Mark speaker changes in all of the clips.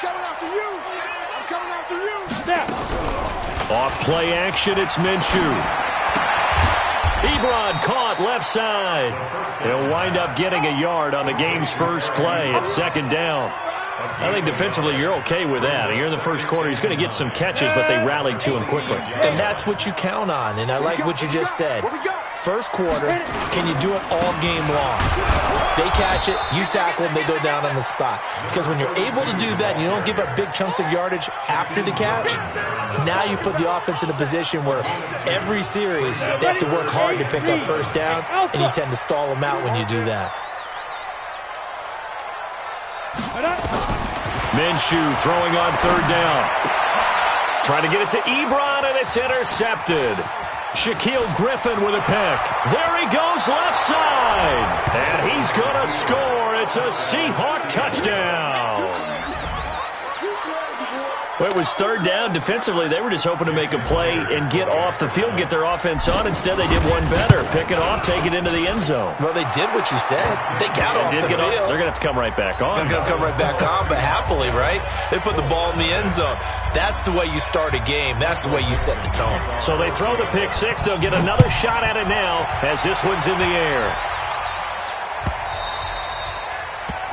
Speaker 1: coming after you. I'm coming after you. Yeah.
Speaker 2: Off play action, it's Minshew. Ebron caught left side. He'll wind up getting a yard on the game's first play. It's second down. I think defensively you're okay with that. You're in the first quarter. He's going to get some catches, but they rallied to him quickly.
Speaker 3: And that's what you count on, and I like what you just said. First quarter, can you do it all game long? They catch it, you tackle them, they go down on the spot. Because when you're able to do that and you don't give up big chunks of yardage after the catch, now you put the offense in a position where every series they have to work hard to pick up first downs, and you tend to stall them out when you do that.
Speaker 2: Minshew throwing on third down. Trying to get it to Ebron, and it's intercepted. Shaquille Griffin with a pick. There he goes left side. And he's going to score. It's a Seahawk touchdown. Well, it was third down. Defensively, they were just hoping to make a play and get off the field, get their offense on. Instead, they did one better. Pick it off, take it into the end zone.
Speaker 3: Well, they did what you said. They got off the field.
Speaker 2: They're going to have to come right back on.
Speaker 3: They're going to come right back on, but happily, right? They put the ball in the end zone. That's the way you start a game. That's the way you set the tone.
Speaker 2: So they throw the pick six. They'll get another shot at it now as this one's in the air.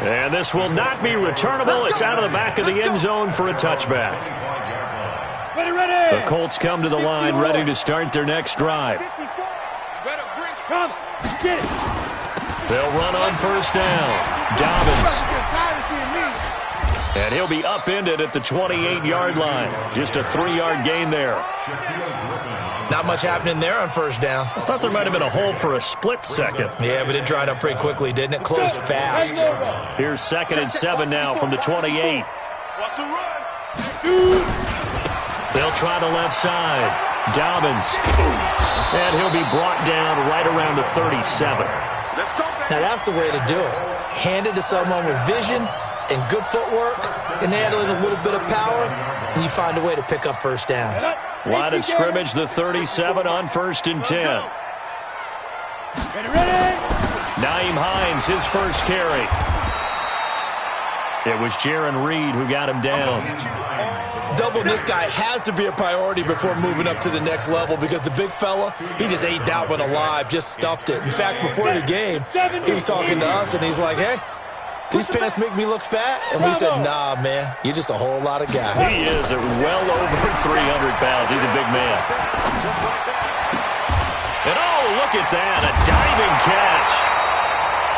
Speaker 2: And this will not be returnable. It's out of the back of the end zone for a touchback. The Colts come to the line, ready to start their next drive. They'll run on first down. Dobbins. And he'll be upended at the 28-yard line. Just a 3-yard gain there.
Speaker 3: Not much happening there on first down.
Speaker 2: I thought there might have been a hole for a split second.
Speaker 3: Yeah, but it dried up pretty quickly, didn't it? Closed fast.
Speaker 2: Here's 2nd and 7 now from the 28. They'll try the left side. Dobbins. And he'll be brought down right around the 37.
Speaker 3: Now that's the way to do it. Hand it to someone with vision and good footwork, and add in a little bit of power, and you find a way to pick up first downs.
Speaker 2: Line of scrimmage, the 37 on 1st and 10. Nyheim Hines, his first carry. It was Jaron Reed who got him down.
Speaker 3: Doubling this guy has to be a priority before moving up to the next level, because the big fella, he just ate that one alive, just stuffed it. In fact, before the game, he was talking to us, and he's like, hey, these pants make me look fat? And we said, nah, man, you're just a whole lot of guy.
Speaker 2: He is at well over 300 pounds. He's a big man. And oh, look at that, a diving catch.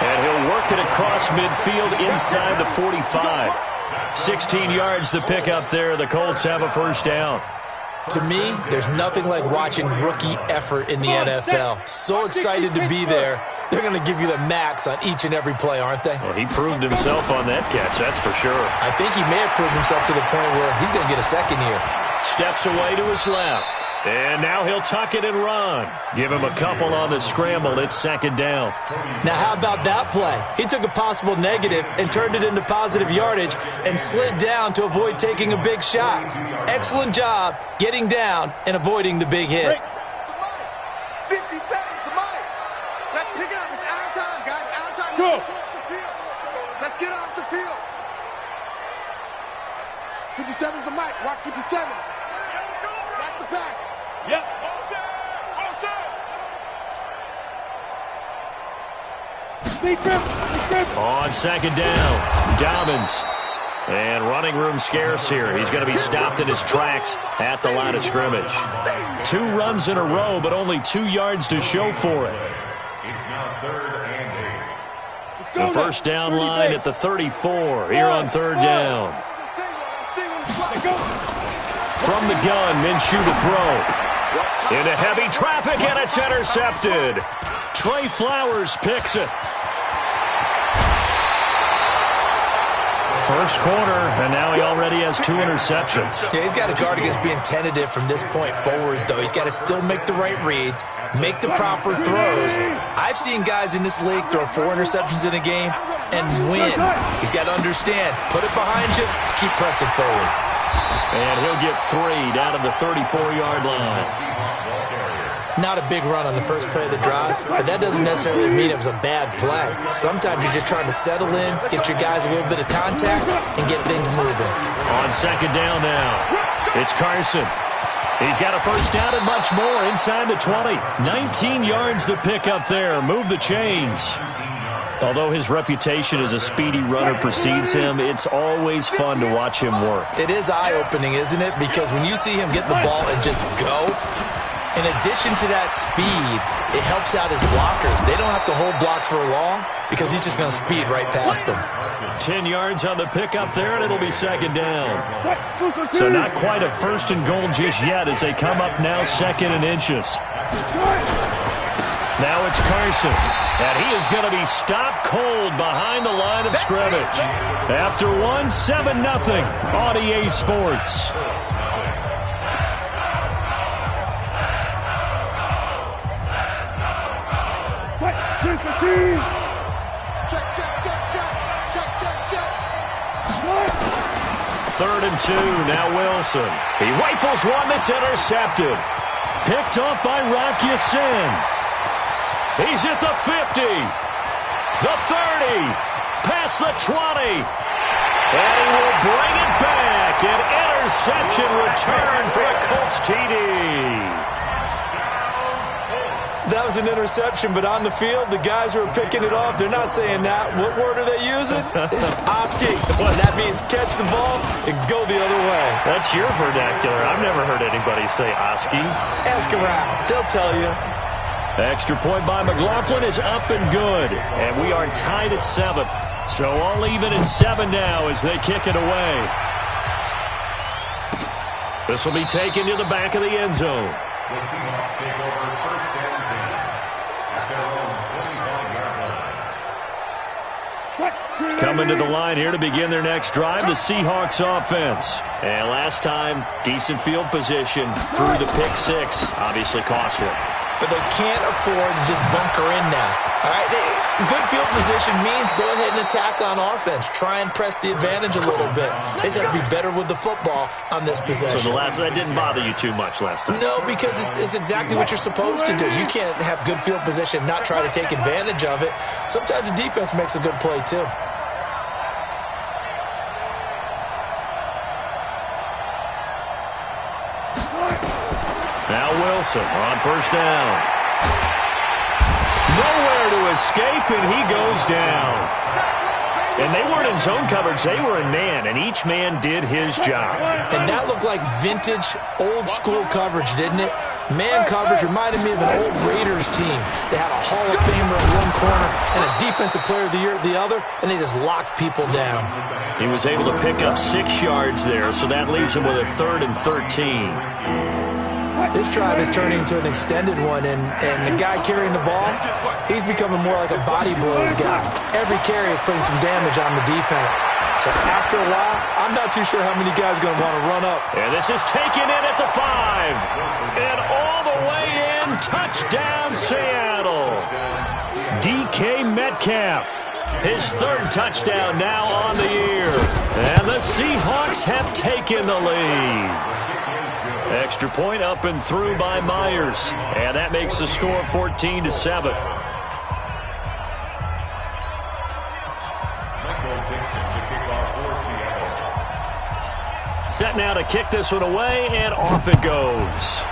Speaker 2: And he'll work it across midfield inside the 45. 16 yards the pickup there. The Colts have a first down.
Speaker 3: To me, there's nothing like watching rookie effort in the NFL. So excited to be there. They're going to give you the max on each and every play, aren't they?
Speaker 2: Well, he proved himself on that catch, that's for sure.
Speaker 3: I think he may have proved himself to the point where he's going to get a second here.
Speaker 2: Steps away to his left. And now he'll tuck it and run. Give him a couple on the scramble. It's 2nd down.
Speaker 3: Now, how about that play? He took a possible negative and turned it into positive yardage and slid down to avoid taking a big shot. Excellent job getting down and avoiding the big hit.
Speaker 1: 50 seconds, the mic. Let's pick it up. It's our time, guys. Our time. Go. Let's get off the field. 57 is the mic. Watch 57. Watch the pass. Yep.
Speaker 2: On 2nd down, Dobbins. And running room scarce here. He's going to be stopped in his tracks at the line of scrimmage. 2 runs in a row, but only 2 yards to show for it. The first down line at the 34 here on 3rd down. From the gun, Minshew to throw. Into heavy traffic, and it's intercepted. Trey Flowers picks it. First quarter, and now he already has 2 interceptions.
Speaker 3: Yeah, he's got to guard against being tentative from this point forward, though. He's got to still make the right reads, make the proper throws. I've seen guys in this league throw 4 interceptions in a game and win. He's got to understand, put it behind you, keep pressing forward.
Speaker 2: And he'll get 3 down to the 34-yard line.
Speaker 3: Not a big run on the first play of the drive, but that doesn't necessarily mean it was a bad play. Sometimes you're just trying to settle in, get your guys a little bit of contact, and get things moving.
Speaker 2: On second down now, it's Carson. He's got a first down and much more inside the 20. 19 yards to pick up there. Move the chains. Although his reputation as a speedy runner precedes him, it's always fun to watch him work.
Speaker 3: It is eye-opening, isn't it? Because when you see him get the ball and just go, in addition to that speed, it helps out his blockers. They don't have to hold blocks for long because he's just going to speed right past them.
Speaker 2: 10 yards on the pickup there, and it'll be second down. So not quite a first and goal just yet as they come up now second and inches. Now it's Carson, and he is going to be stopped cold behind the line of scrimmage. After one, 7-0 on EA Sports. Third and 2, now Wilson. He rifles one that's intercepted. Picked off by Rock Ya-Sin. He's at the 50, the 30, past the 20, and he will bring it back. An interception return for a Colts TD.
Speaker 3: That was an interception, but on the field, the guys who are picking it off, they're not saying that. What word are they using? It's Oski. And that means catch the ball and go the other way.
Speaker 2: That's your vernacular. I've never heard anybody say Oski.
Speaker 3: Ask around. They'll tell you.
Speaker 2: Extra point by McLaughlin is up and good. And we are tied at 7. So all even at 7 now as they kick it away. This will be taken to the back of the end zone.
Speaker 4: The Seahawks take over first and 10 at their own 25-yard line.
Speaker 2: Coming to the line here to begin their next drive, the Seahawks offense. And last time, decent field position through the pick 6. Obviously costly.
Speaker 3: But they can't afford to just bunker in now. All right, good field position means go ahead and attack on offense. Try and press the advantage a little bit. They just have to be better with the football on this possession.
Speaker 2: So that didn't bother you too much last time?
Speaker 3: No, because it's exactly what you're supposed to do. You can't have good field position and not try to take advantage of it. Sometimes the defense makes a good play, too.
Speaker 2: Now Wilson on first down. Nowhere to escape, and he goes down. And they weren't in zone coverage. They were in man, and each man did his job.
Speaker 3: And that looked like vintage, old-school coverage, didn't it? Man coverage reminded me of an old Raiders team. They had a Hall of Famer in one corner and a Defensive Player of the Year at the other, and they just locked people down.
Speaker 2: He was able to pick up 6 yards there, so that leaves him with a 3rd and 13.
Speaker 3: This drive is turning into an extended one, and the guy carrying the ball, he's becoming more like a body blows guy. Every carry is putting some damage on the defense. So after a while, I'm not too sure how many guys are going to want to run up.
Speaker 2: And this is taken in at the 5. And all the way in, touchdown Seattle. DK Metcalf, his 3rd touchdown now on the year. And the Seahawks have taken the lead. Extra point up and through by Myers. And that makes the score 14-7. Set now to kick this one away, and off it goes.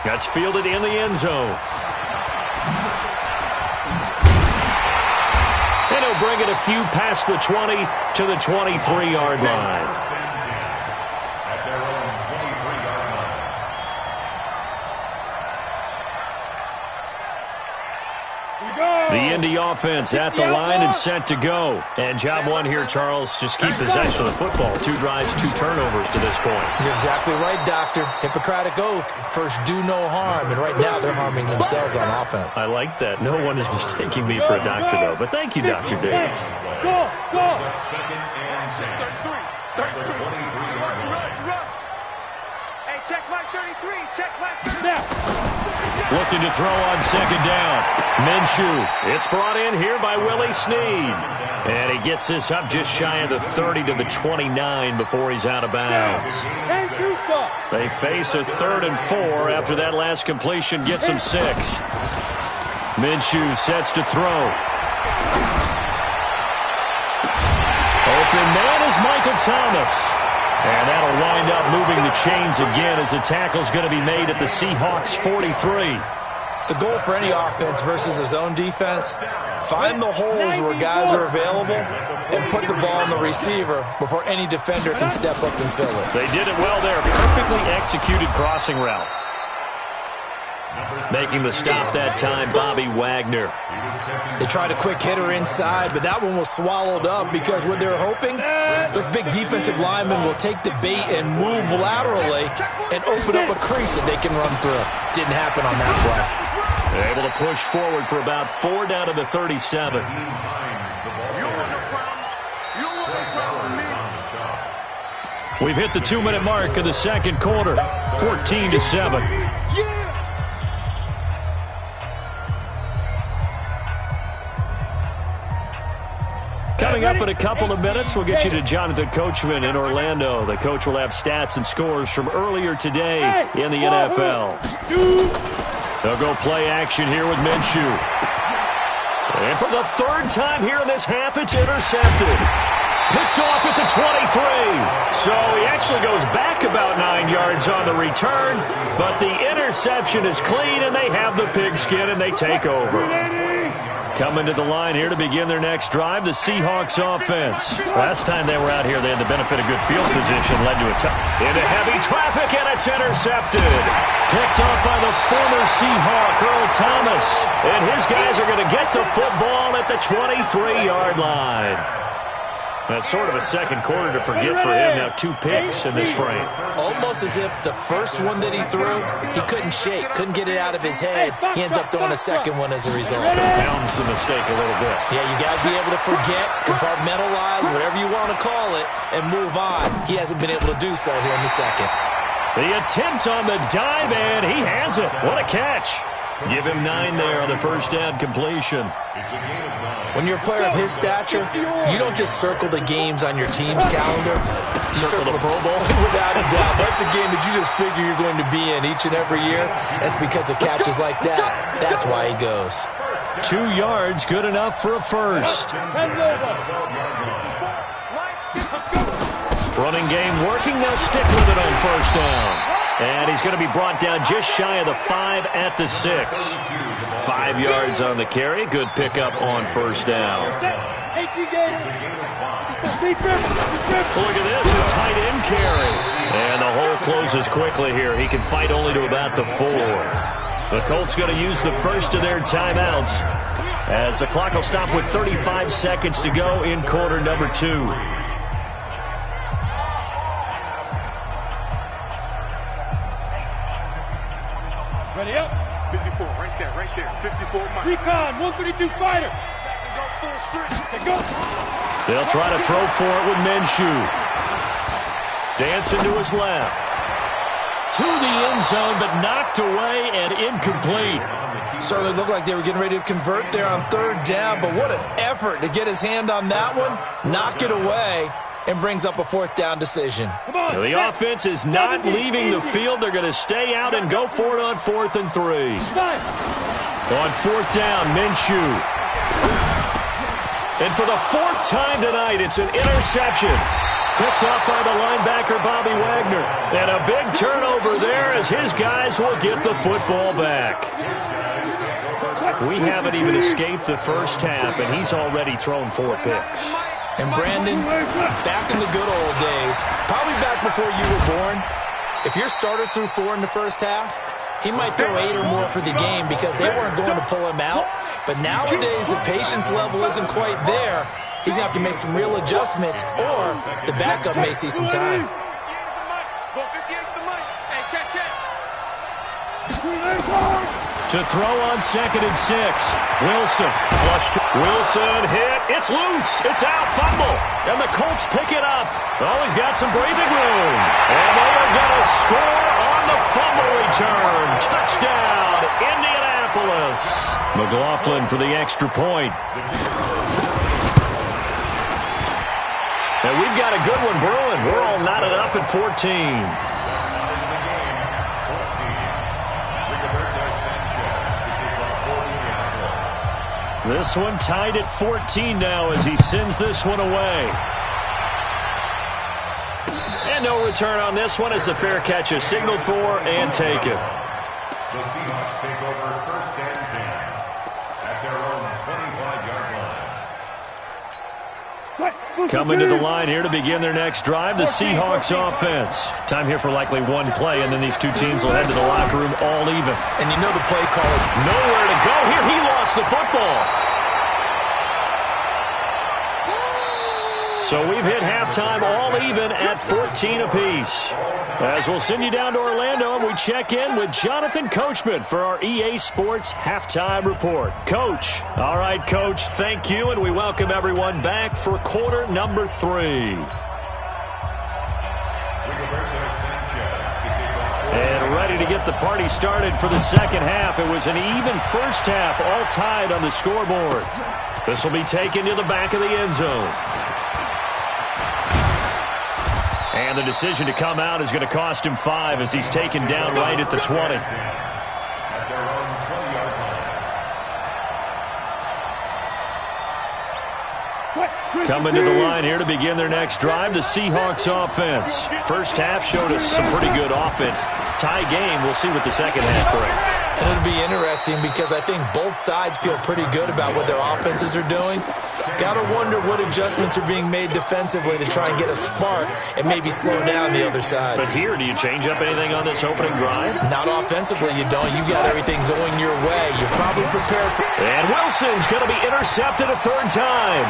Speaker 2: That's fielded in the end zone. And he'll bring it a few past the 20 to the 23-yard line. The Indy offense at the line and set to go. And job one here, Charles, just keep possession of the football. 2 drives, 2 turnovers to this point.
Speaker 3: You're exactly right, Doctor. Hippocratic oath. First, do no harm. And right now, they're harming themselves on offense.
Speaker 2: I like that. No one is mistaking me for a doctor, though. But thank you, Dr. Davis.
Speaker 4: Go! Second and 10.
Speaker 1: 33. Hey, check my 33. Check my 33.
Speaker 4: Now.
Speaker 2: Looking to throw on second down. Minshew. It's brought in here by Willie Snead. And he gets this up just shy of the 30 to the 29 before he's out of bounds. They face a 3rd and 4 after that last completion gets them 6. Minshew sets to throw. Open man is Michael Thomas. And that'll wind up moving the chains again as the tackle's going to be made at the Seahawks 43.
Speaker 3: The goal for any offense versus his own defense, find the holes where guys are available and put the ball on the receiver before any defender can step up and fill it.
Speaker 2: They did it well there. Perfectly executed crossing route. Making the stop that time, Bobby Wagner.
Speaker 3: They tried a quick hitter inside, but that one was swallowed up because what they're hoping, those big defensive linemen will take the bait and move laterally and open up a crease that they can run through. Didn't happen on that play.
Speaker 2: They're able to push forward for about 4 down to the 37. We've hit the 2-minute mark of the second quarter, 14-7. Coming up in a couple of minutes, we'll get you to Jonathan Coachman in Orlando. The coach will have stats and scores from earlier today in the NFL. They'll go play action here with Minshew. And for the 3rd time here in this half, it's intercepted. Picked off at the 23. So he actually goes back about 9 yards on the return, but the interception is clean, and they have the pigskin, and they take over. Coming to the line here to begin their next drive, the Seahawks offense. Last time they were out here, they had the benefit of good field position, led to a into heavy traffic, and it's intercepted. Picked off by the former Seahawk, Earl Thomas. And his guys are going to get the football at the 23-yard line. That's sort of a second quarter to forget for him. Now 2 picks in this frame.
Speaker 3: Almost as if the first one that he threw, he couldn't shake, couldn't get it out of his head. He ends up throwing a second one as a result.
Speaker 2: Compounds the mistake a little bit.
Speaker 3: Yeah, you got to be able to forget, compartmentalize, whatever you want to call it, and move on. He hasn't been able to do so here in the second.
Speaker 2: The attempt on the dive, and he has it. What a catch. Give him 9 there on the first down completion.
Speaker 3: When you're a player of his stature, you don't just circle the games on your team's calendar. You circle the Pro Bowl. Without a doubt. That's a game that you just figure you're going to be in each and every year. That's because of catches like that. That's why he goes.
Speaker 2: 2 yards, good enough for a first. Running game working. They'll stick with it on first down. And he's going to be brought down just shy of the 5 at the 6. 5 yards on the carry. Good pickup on first down. Look at this, a tight end carry. And the hole closes quickly here. He can fight only to about the 4. The Colts going to use the first of their timeouts as the clock will stop with 35 seconds to go in quarter number 2.
Speaker 1: Ready up. 54, right there, 54 miles. Recon, 132 fighter. Go full strength. Go.
Speaker 2: They'll try to throw for it with Minshew. Dancing to his left. To the end zone, but knocked away and incomplete.
Speaker 3: Certainly looked like they were getting ready to convert there on 3rd down, but what an effort to get his hand on that one, knock it away, and brings up a 4th down decision.
Speaker 2: The offense is not leaving the field. They're going to stay out and go for it on 4th and 3. On 4th down, Minshew. And for the 4th time tonight, it's an interception. Picked off by the linebacker, Bobby Wagner. And a big turnover there as his guys will get the football back. We haven't even escaped the first half, and he's already thrown 4 picks.
Speaker 3: And Brandon, back in the good old days, probably back before you were born, if your starter threw 4 in the first half, he might throw 8 or more for the game because they weren't going to pull him out. But nowadays, the patience level isn't quite there. He's going to have to make some real adjustments, or the backup may see some time.
Speaker 2: To throw on 2nd and 6. Wilson flushed. Wilson hit. It's loose. It's out. Fumble. And the Colts pick it up. Oh, he's got some breathing room. And they are going to score on the fumble return. Touchdown, Indianapolis. McLaughlin for the extra point. And we've got a good one brewing. We're all knotted up at 14. This one tied at 14 now as he sends this one away. And no return on this one as the fair catch is signaled for and taken.
Speaker 4: The Seahawks take over first and 10 at their own 25-yard line.
Speaker 2: Coming to the line here to begin their next drive, the Seahawks offense. Time here for likely one play, and then these two teams will head to the locker room all even.
Speaker 3: And you know the play caller.
Speaker 2: Nowhere to go here. He lost the football. So we've hit halftime all even at 14 apiece. As we'll send you down to Orlando, and we check in with Jonathan Coachman for our EA Sports Halftime Report. Coach. All right, Coach, thank you, and we welcome everyone back for quarter number 3. And ready to get the party started for the second half. It was an even first half, all tied on the scoreboard. This will be taken to the back of the end zone. And the decision to come out is going to cost him 5 as he's taken down right at the 20.
Speaker 4: At their own 20-yard line.
Speaker 2: Coming to the line here to begin their next drive, the Seahawks offense. First half showed us some pretty good offense. Tie game, we'll see what the second half brings.
Speaker 3: And it'll be interesting because I think both sides feel pretty good about what their offenses are doing. Got to wonder what adjustments are being made defensively to try and get a spark and maybe slow down the other side.
Speaker 2: But here, do you change up anything on this opening drive?
Speaker 3: Not offensively, you don't. You got everything going your way. You're probably prepared for...
Speaker 2: And Wilson's going to be intercepted a third time.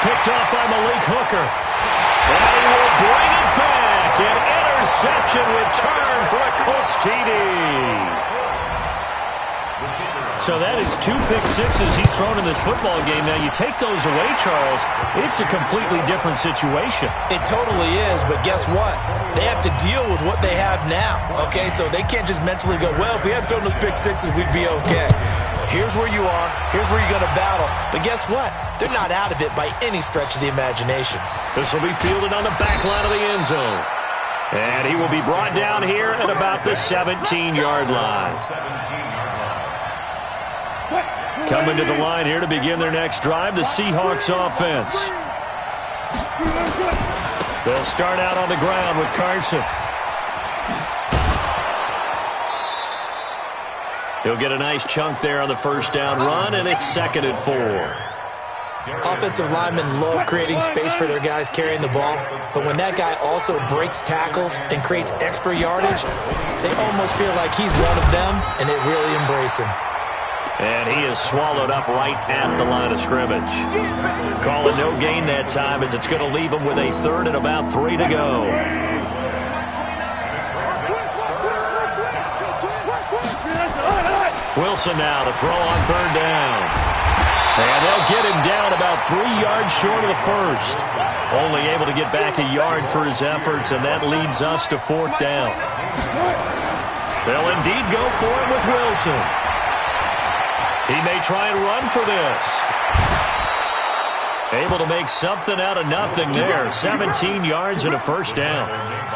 Speaker 2: Picked off by Malik Hooker. And he will bring it back. An interception return for a Colts TD. So that is 2 pick sixes he's thrown in this football game. Now, you take those away, Charles, it's a completely different situation.
Speaker 3: It totally is, but guess what? They have to deal with what they have now, okay? So they can't just mentally go, well, if we had thrown those pick sixes, we'd be okay. Here's where you are. Here's where you're going to battle. But guess what? They're not out of it by any stretch of the imagination.
Speaker 2: This will be fielded on the back line of the end zone. And he will be brought down here at about the 17-yard line. Coming to the line here to begin their next drive, the Seahawks offense. They'll start out on the ground with Carson. He'll get a nice chunk there on the first down run, and it's 2nd and 4.
Speaker 3: Offensive linemen love creating space for their guys carrying the ball, but when that guy also breaks tackles and creates extra yardage, they almost feel like he's one of them, and they really embrace him.
Speaker 2: And he is swallowed up right at the line of scrimmage. Calling no gain that time as it's going to leave him with a 3rd and about 3 to go. Wilson now to throw on 3rd down. And they'll get him down about 3 yards short of the first. Only able to get back a yard for his efforts, and that leads us to 4th down. They'll indeed go for it with Wilson. He may try and run for this. Able to make something out of nothing there. 17 yards and a first down.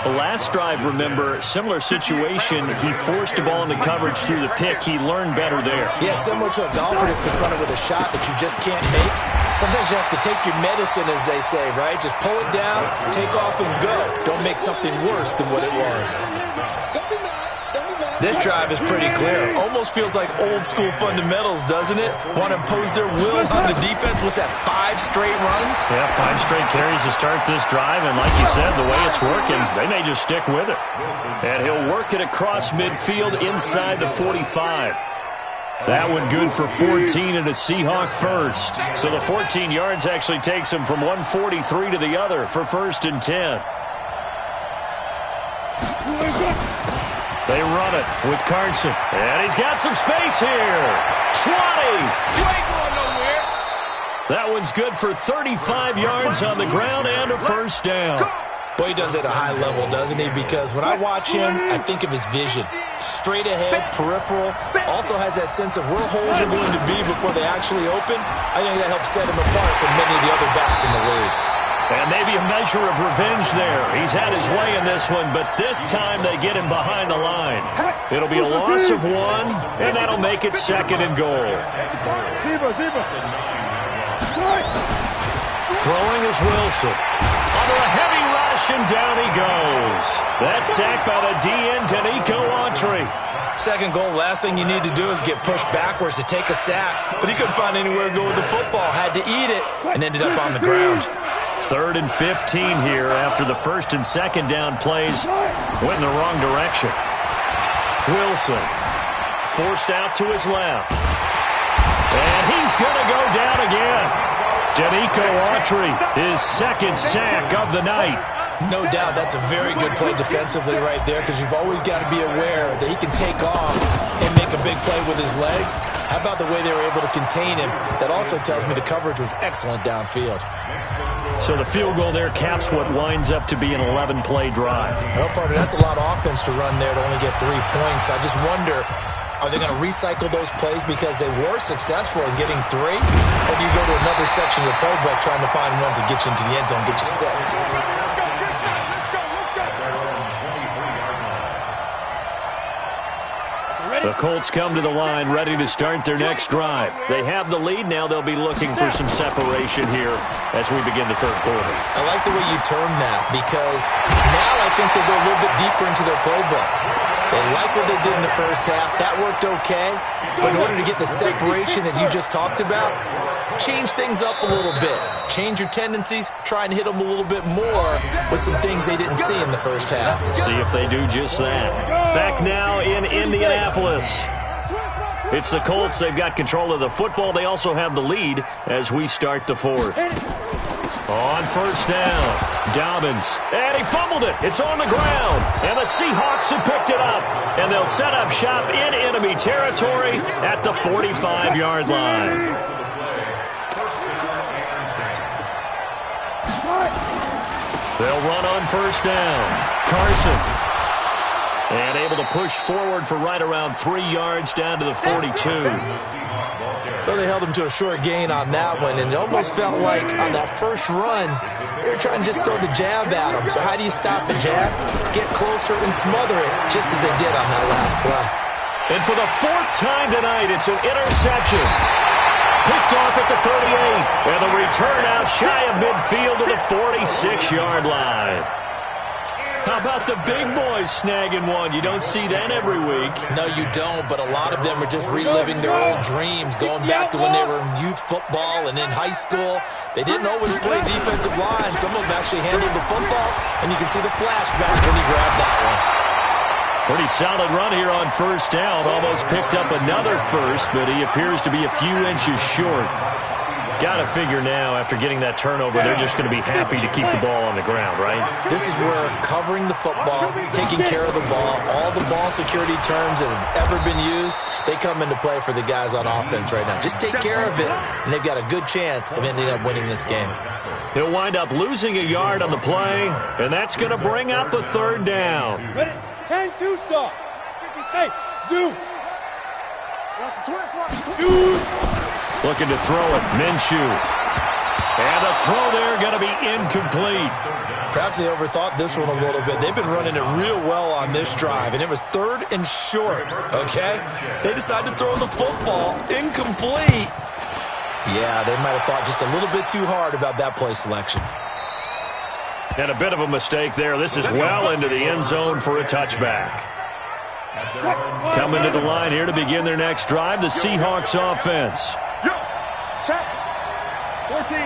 Speaker 2: The last drive, remember, similar situation. He forced the ball into coverage through the pick. He learned better there.
Speaker 3: Yeah, similar to a golfer that's confronted with a shot that you just can't make. Sometimes you have to take your medicine, as they say, right? Just pull it down, take off, and go. Don't make something worse than what it was. This drive is pretty clear. Almost feels like old-school fundamentals, doesn't it? Want to impose their will on the defense. Was that 5 straight runs?
Speaker 2: Yeah, 5 straight carries to start this drive. And like you said, the way it's working, they may just stick with it. And he'll work it across midfield inside the 45. That one good for 14 and a Seahawk first. So the 14 yards actually takes him from 143 to the other for 1st and 10. They run it with Carson. And he's got some space here. 20.
Speaker 1: You ain't going nowhere.
Speaker 2: That one's good for 35 yards on the ground and a first down.
Speaker 3: Boy, he does it at a high level, doesn't he? Because when I watch him, I think of his vision. Straight ahead, peripheral. Also has that sense of where holes are going to be before they actually open. I think that helps set him apart from many of the other backs in the league.
Speaker 2: And maybe a measure of revenge there. He's had his way in this one, but this time they get him behind the line. It'll be a loss of 1, and that'll make it 2nd and goal. Throwing is Wilson. Under a heavy rush, and down he goes. That's sacked by the DN, Danico Autry.
Speaker 3: Second goal, last thing you need to do is get pushed backwards to take a sack. But he couldn't find anywhere to go with the football. Had to eat it, and ended up on the ground.
Speaker 2: 3rd and 15 here after the 1st and 2nd down plays went in the wrong direction. Wilson forced out to his left. And he's going to go down again. Danico Autry, his 2nd sack of the night.
Speaker 3: No doubt that's a very good play defensively right there, because you've always got to be aware that he can take off and make a big play with his legs. How about the way they were able to contain him? That also tells me the coverage was excellent downfield.
Speaker 2: So the field goal there caps what winds up to be an 11-play drive.
Speaker 3: Well, partner, that's a lot of offense to run there to only get 3 points. I just wonder, are they going to recycle those plays because they were successful in getting 3? Or do you go to another section of the playbook trying to find ones that get you into the end zone and get you 6?
Speaker 2: The Colts come to the line ready to start their next drive. They have the lead. Now they'll be looking for some separation here as we begin the 3rd quarter.
Speaker 3: I like the way you term that, because now I think they go a little bit deeper into their playbook. They like what they did in the first half. That worked okay. But in order to get the separation that you just talked about, change things up a little bit. Change your tendencies. Try and hit them a little bit more with some things they didn't see in the first half.
Speaker 2: See if they do just that. Back now in Indianapolis. It's the Colts. They've got control of the football. They also have the lead as we start the 4th. On 1st down, Dobbins, and he fumbled it. It's on the ground, and the Seahawks have picked it up, and they'll set up shop in enemy territory at the 45-yard line. They'll run on 1st down. Carson. And able to push forward for right around 3 yards down to the 42.
Speaker 3: Well, they held him to a short gain on that one, and it almost felt like on that first run, they were trying to just throw the jab at him. So how do you stop the jab? Get closer and smother it, just as they did on that last play.
Speaker 2: And for the 4th time tonight, it's an interception. Picked off at the 38, and the return out shy of midfield to the 46-yard line. How about the big boys snagging one? You don't see that every week.
Speaker 3: No, you don't, but a lot of them are just reliving their old dreams, going back to when they were in youth football and in high school. They didn't always play defensive line. Some of them actually handled the football, and you can see the flashback when he grabbed that one.
Speaker 2: Pretty solid run here on 1st down. Almost picked up another first, but he appears to be a few inches short. Got to figure now, after getting that turnover, they're just going to be happy to keep the ball on the ground, right?
Speaker 3: This is where covering the football, taking care of the ball, all the ball security terms that have ever been used, they come into play for the guys on offense right now. Just take care of it, and they've got a good chance of ending up winning this game.
Speaker 2: He'll wind up losing a yard on the play, and that's going to bring up a 3rd down.
Speaker 5: Ready? 10-2, sir. 50 safe. Zoo. Zoo.
Speaker 2: Looking to throw it, Minshew. And the throw there going to be incomplete.
Speaker 3: Perhaps they overthought this one a little bit. They've been running it real well on this drive, and it was 3rd and short, okay? They decided to throw the football incomplete. Yeah, they might have thought just a little bit too hard about that play selection.
Speaker 2: And a bit of a mistake there. This is well into the end zone for a touchback. Coming to the line here to begin their next drive, the Seahawks offense.
Speaker 5: Check. 14.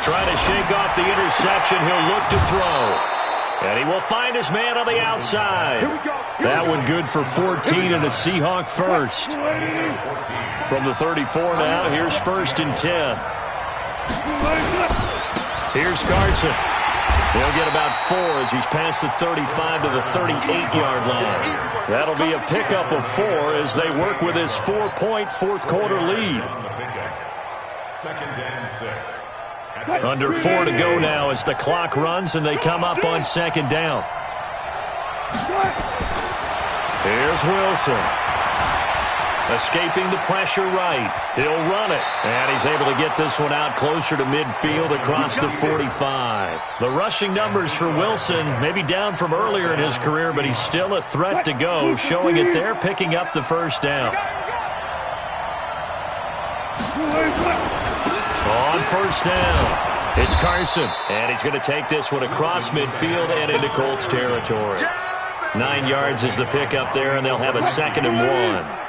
Speaker 2: Trying to shake off the interception. He'll look to throw. And he will find his man on the outside. That one good for 14 and a Seahawk first. From the 34 now, here's 1st and 10. Here's Carson. He'll get about 4 as he's past the 35 to the 38-yard line. That'll be a pickup of 4 as they work with his 4-point 4th quarter lead.
Speaker 4: 2nd and 6.
Speaker 2: Under 4 to go now as the clock runs and they come up on 2nd down. Here's Wilson. Escaping the pressure right. He'll run it. And he's able to get this one out closer to midfield across the 45. The rushing numbers for Wilson may be down from earlier in his career, but he's still a threat to go, showing it there, picking up the first down. On first down, it's Carson, and he's going to take this one across midfield and into Colts territory. 9 yards is the pickup there, and they'll have a 2nd and 1.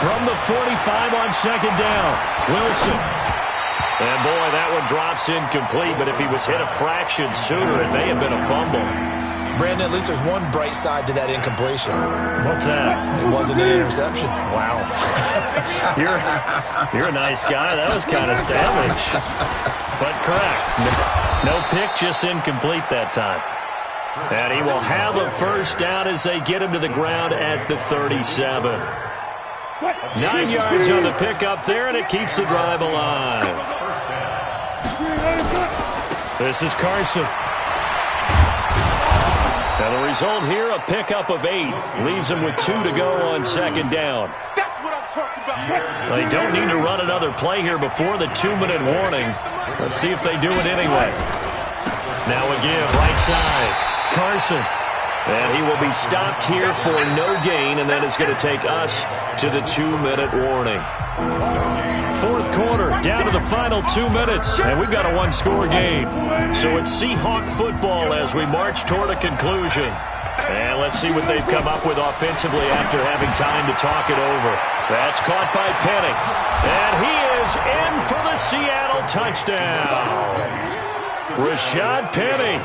Speaker 2: From the 45 on 2nd down, Wilson. And boy, that one drops incomplete, but if he was hit a fraction sooner, it may have been a fumble.
Speaker 3: Brandon, at least there's one bright side to that incompletion.
Speaker 2: What's that?
Speaker 3: It wasn't an interception.
Speaker 2: Wow. You're a nice guy. That was kind of savage. But correct. No pick, just incomplete that time. And he will have a first down as they get him to the ground at the 37. 9 yards on the pickup there, and it keeps the drive alive. This is Carson. And the result here, a pickup of 8. Leaves him with 2 to go on 2nd down.
Speaker 1: That's what I'm talking about.
Speaker 2: They don't need to run another play here before the 2-minute warning. Let's see if they do it anyway. Now again, right side, Carson. And he will be stopped here for no gain, and that is going to take us to the 2-minute warning. 4th quarter, down to the final 2 minutes, and we've got a 1-score game. So it's Seahawk football as we march toward a conclusion. And let's see what they've come up with offensively after having time to talk it over. That's caught by Penning. And he is in for the Seattle touchdown. Rashad Penny,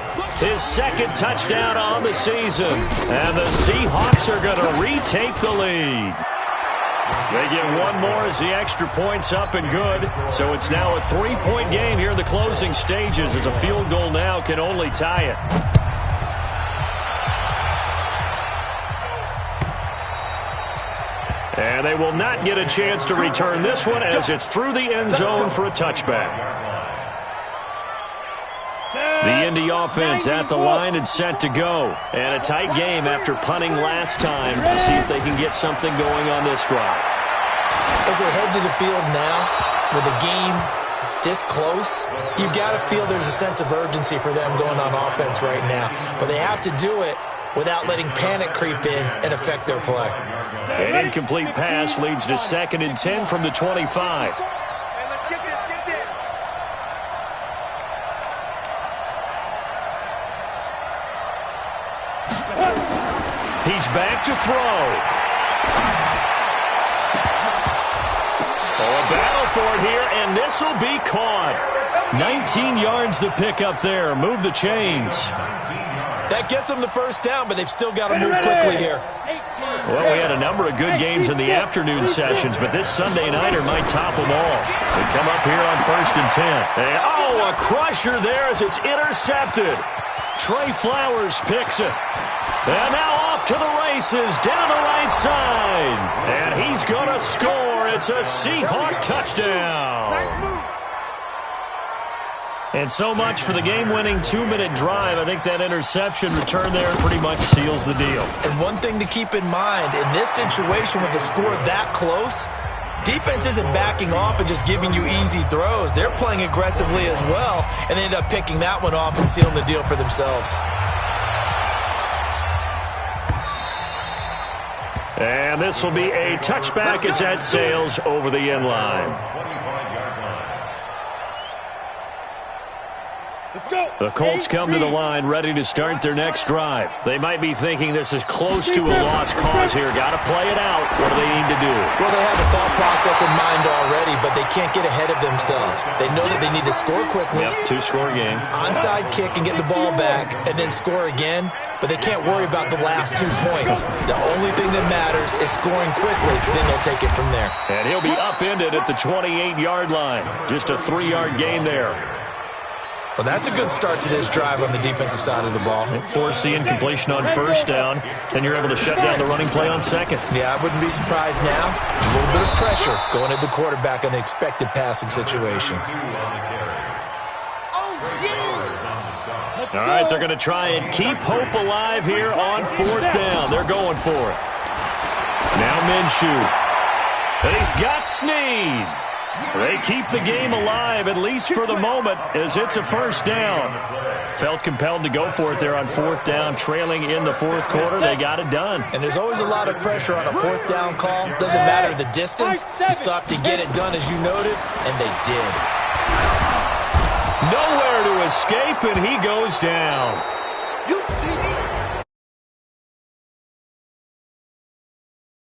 Speaker 2: his 2nd touchdown on the season. And the Seahawks are going to retake the lead. They get one more as the extra point's up and good. So it's now a 3-point game here in the closing stages, as a field goal now can only tie it. And they will not get a chance to return this one, as it's through the end zone for a touchback. The Indy offense at the line and set to go. And a tight game after punting last time to see if they can get something going on this drive.
Speaker 3: As they head to the field now, with the game this close, you've got to feel there's a sense of urgency for them going on offense right now. But they have to do it without letting panic creep in and affect their play.
Speaker 2: An incomplete pass leads to 2nd and 10 from the 25. He's back to throw. Oh, a battle for it here, and this will be caught. 19 yards the pickup there. Move the chains.
Speaker 3: That gets them the first down, but they've still got to move quickly here.
Speaker 2: Well, we had a number of good games in the afternoon sessions, but this Sunday nighter might top them all. They come up here on 1st and 10. And, oh, a crusher there as it's intercepted. Trey Flowers picks it. And now off to the races, down the right side. And he's going to score. It's a Seahawk touchdown. And so much for the game-winning 2-minute drive. I think that interception return there pretty much seals the deal.
Speaker 3: And one thing to keep in mind, in this situation with the score that close, defense isn't backing off and just giving you easy throws. They're playing aggressively as well, and they end up picking that one off and sealing the deal for themselves.
Speaker 2: And this will be a touchback as that sails over the end line. The Colts come to the line ready to start their next drive. They might be thinking this is close to a lost cause here. Got to play it out. What do they need to do?
Speaker 3: Well, they have a thought process in mind already, but they can't get ahead of themselves. They know that they need to score quickly.
Speaker 2: Yep, 2-score game.
Speaker 3: Onside kick and get the ball back, and then score again. But they can't worry about the last 2 points. The only thing that matters is scoring quickly. Then they'll take it from there.
Speaker 2: And he'll be upended at the 28-yard line. Just a 3-yard gain there.
Speaker 3: Well, that's a good start to this drive on the defensive side of the ball.
Speaker 2: Force the incompletion on first down, then you're able to shut down the running play on second.
Speaker 3: Yeah, I wouldn't be surprised now. A little bit of pressure going at the quarterback in an expected passing situation.
Speaker 2: All right, they're going to try and keep hope alive here on 4th down. They're going for it. Now Minshew. And he's got Snead. They keep the game alive, at least for the moment, as it's a 1st down. Felt compelled to go for it there on 4th down, trailing in the 4th quarter. They got it done.
Speaker 3: And there's always a lot of pressure on a 4th down call. Doesn't matter the distance. You still have to get it done, as you noted, and they did.
Speaker 2: Nowhere to escape, and he goes down.
Speaker 1: You see